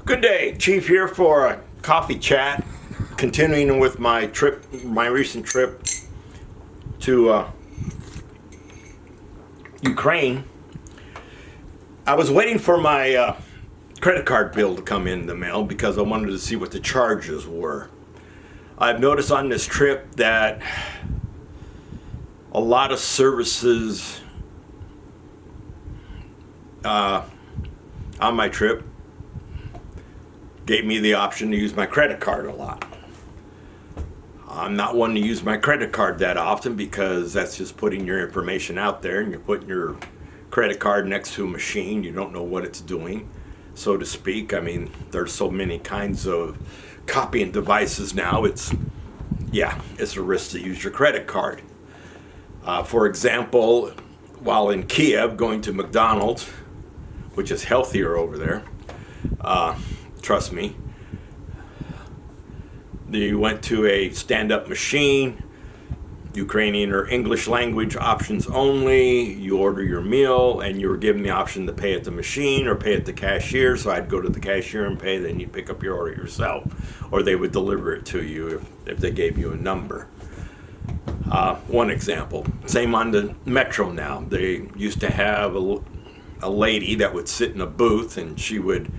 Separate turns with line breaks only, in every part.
Good day, Chief here for a coffee chat, continuing with my recent trip to Ukraine. I was waiting for my credit card bill to come in the mail because I wanted to see what the charges were. I've noticed on this trip that a lot of services on my trip gave me the option to use my credit card a lot. I'm not one to use my credit card that often because that's just putting your information out there and you're putting your credit card next to a machine. You don't know what it's doing, so to speak. I mean, there's so many kinds of copying devices now. It's a risk to use your credit card. For example, while in Kiev, going to McDonald's, which is healthier over there, trust me. You went to a stand-up machine, Ukrainian or English language options only. You order your meal, and you were given the option to pay at the machine or pay at the cashier. So I'd go to the cashier and pay, then you'd pick up your order yourself. Or they would deliver it to you if they gave you a number. One example. Same on the metro now. They used to have a lady that would sit in a booth, and she would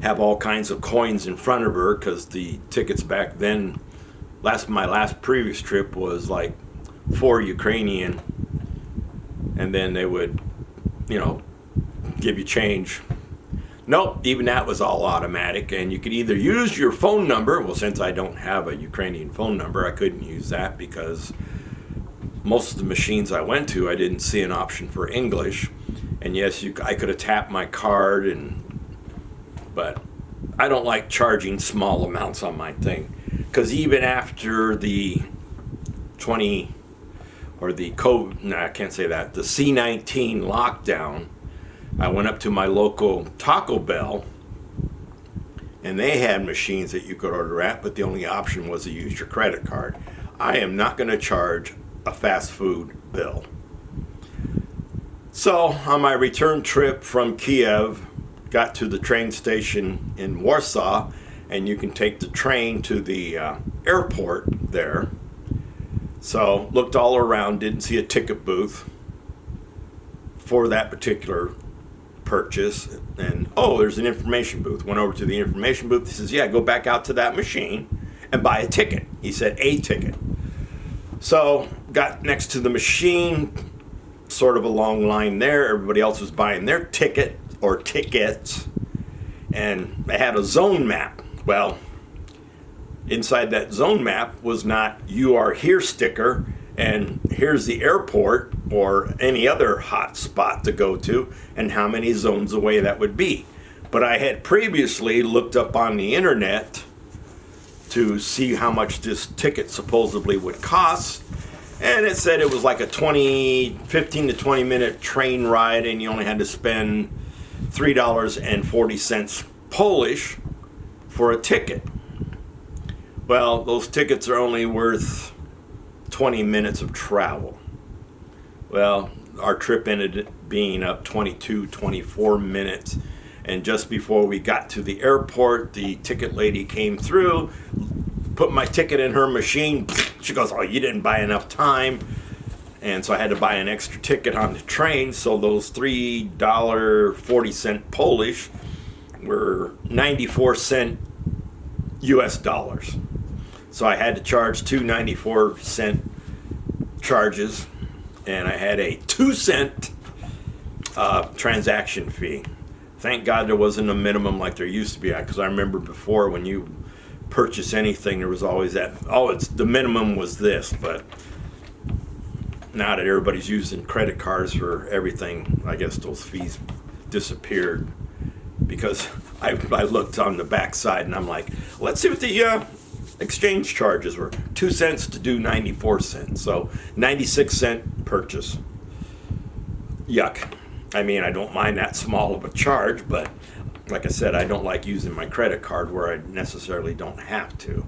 have all kinds of coins in front of her because the tickets back then, my last previous trip was like 4 Ukrainian, and then they would, give you change. Nope, even that was all automatic, and you could either use your phone number. Well, since I don't have a Ukrainian phone number, I couldn't use that because most of the machines I went to, I didn't see an option for English. And yes, I could have tapped my card, but I don't like charging small amounts on my thing, because even after the the C-19 lockdown, I went up to my local Taco Bell, and they had machines that you could order at, but the only option was to use your credit card. I am not going to charge a fast food bill. So on my return trip from Kiev, got to the train station in Warsaw, and you can take the train to the airport there. So looked all around, didn't see a ticket booth for that particular purchase. And there's an information booth. Went over to the information booth. He says, yeah, go back out to that machine and buy a ticket. He said a ticket. So got next to the machine, sort of a long line there. Everybody else was buying their ticket or tickets, and they had a zone map. Well, inside that zone map was not "you are here" sticker and here's the airport or any other hot spot to go to and how many zones away that would be. But I had previously looked up on the internet to see how much this ticket supposedly would cost, and it said it was like a 15 to 20 minute train ride, and you only had to spend $3.40 Polish for a ticket. Well, those tickets are only worth 20 minutes of travel. Well, our trip ended up being up 24 minutes. And just before we got to the airport, the ticket lady came through, put my ticket in her machine. She goes, "Oh, you didn't buy enough time." And so I had to buy an extra ticket on the train. So those $3.40 Polish were 94 cent US dollars. So I had to charge two 94-cent charges, and I had a 2-cent transaction fee. Thank God there wasn't a minimum like there used to be, because I remember before when you purchase anything, there was always that, the minimum was this, but now that everybody's using credit cards for everything, I guess those fees disappeared, because I looked on the back side and I'm like, let's see what the exchange charges were. 2 cents to do 94 cents, so 96-cent purchase. Yuck. I mean, I don't mind that small of a charge, but like I said, I don't like using my credit card where I necessarily don't have to.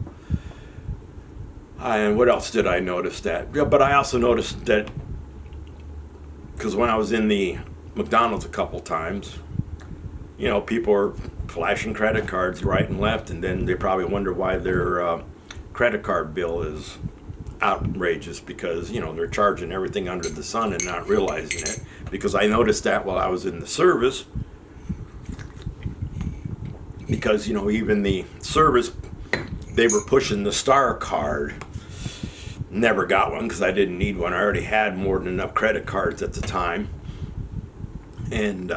And what else did I notice that? Yeah, but I also noticed that, because when I was in the McDonald's a couple times, people are flashing credit cards right and left, and then they probably wonder why their credit card bill is outrageous, because they're charging everything under the sun and not realizing it. Because I noticed that while I was in the service, because even the service, they were pushing the Star card. Never got one because I didn't need one. I already had more than enough credit cards at the time, and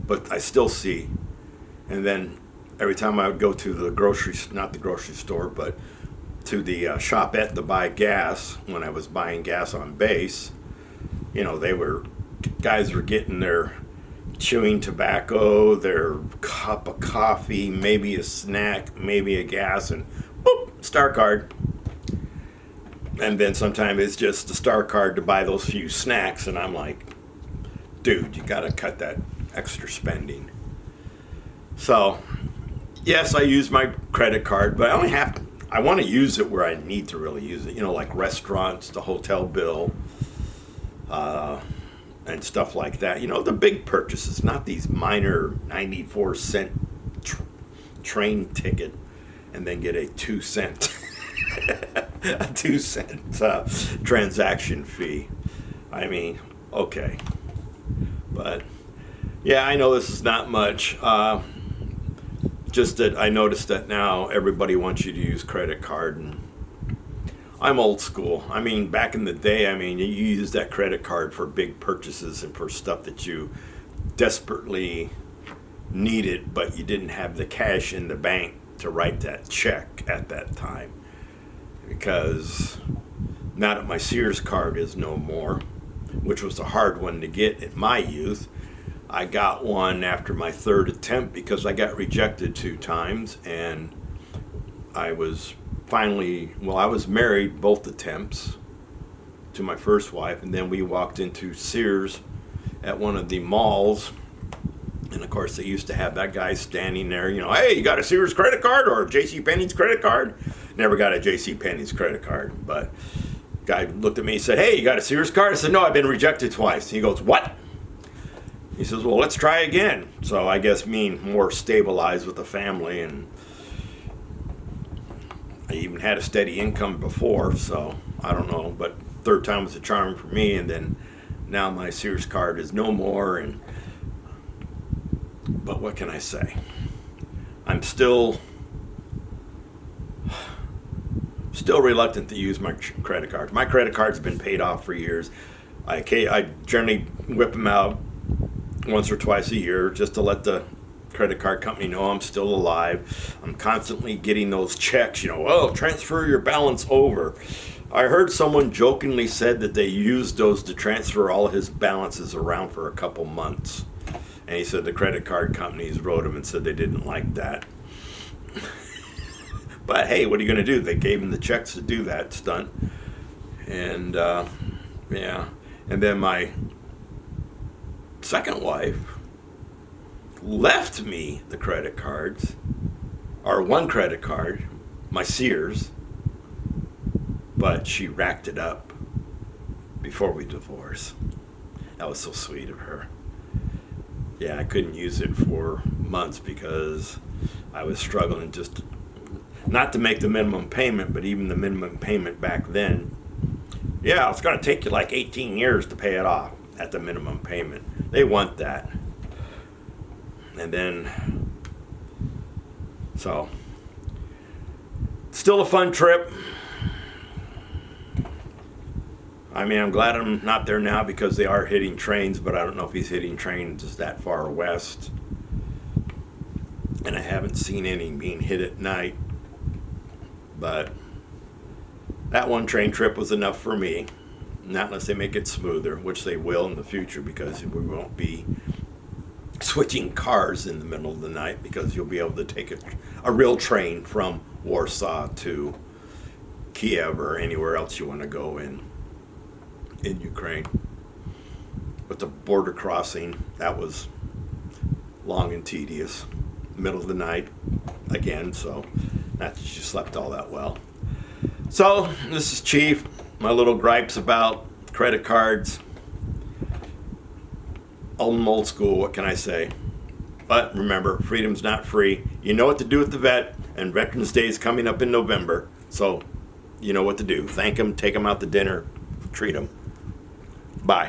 but I still see. And then every time I would go to the not the grocery store, but to the shopette to buy gas, when I was buying gas on base, guys were getting their chewing tobacco, their cup of coffee, maybe a snack, maybe a gas, and boop, Star card. And then sometimes it's just the Star card to buy those few snacks, and I'm like, dude, you gotta cut that extra spending. So, yes, I use my credit card, but I want to use it where I need to really use it, like restaurants, the hotel bill, and stuff like that. The big purchases, not these minor 94-cent train ticket and then get a 2-cent a 2-cent transaction fee. I mean, okay. But, yeah, I know this is not much. Just that I noticed that now everybody wants you to use credit card, and I'm old school. I mean, back in the day, you use that credit card for big purchases and for stuff that you desperately needed, but you didn't have the cash in the bank to write that check at that time. Because now that my Sears card is no more, which was a hard one to get in my youth, I got one after my third attempt because I got rejected 2 times, and I was I was married both attempts to my first wife, and then we walked into Sears at one of the malls, and of course they used to have that guy standing there, hey, you got a Sears credit card or a JCPenney's credit card? Never got a JCPenney's credit card, but guy looked at me and said, hey, you got a Sears card? I said, no, I've been rejected twice. He goes, what? He says, well, let's try again. So I guess more stabilized with the family, and I even had a steady income before, so I don't know, but third time was a charm for me. And then now my Sears card is no more, but what can I say? I'm still reluctant to use my credit cards. My credit card's been paid off for years. I generally whip them out once or twice a year just to let the credit card company know I'm still alive. I'm constantly getting those checks, transfer your balance over. I heard someone jokingly said that they used those to transfer all his balances around for a couple months. And he said the credit card companies wrote him and said they didn't like that. But hey, what are you going to do? They gave him the checks to do that stunt. And, yeah. And then my second wife left me the credit cards, or one credit card, my Sears, but she racked it up before we divorced. That was so sweet of her. Yeah, I couldn't use it for months because I was struggling just not to make the minimum payment, but even the minimum payment back then, yeah, it's going to take you like 18 years to pay it off at the minimum payment. They want that. And then, so, still a fun trip. I'm glad I'm not there now because they are hitting trains, but I don't know if he's hitting trains just that far west. And I haven't seen any being hit at night. But that one train trip was enough for me. Not unless they make it smoother, which they will in the future, because we won't be switching cars in the middle of the night, because you'll be able to take a real train from Warsaw to Kiev or anywhere else you want to go in Ukraine. But the border crossing, that was long and tedious. Middle of the night again, so not that you slept all that well. So this is Chief. My little gripes about credit cards. Old school, what can I say? But remember, freedom's not free. You know what to do with the vet, and Veterans Day is coming up in November, so you know what to do. Thank them, take them out to dinner, treat them.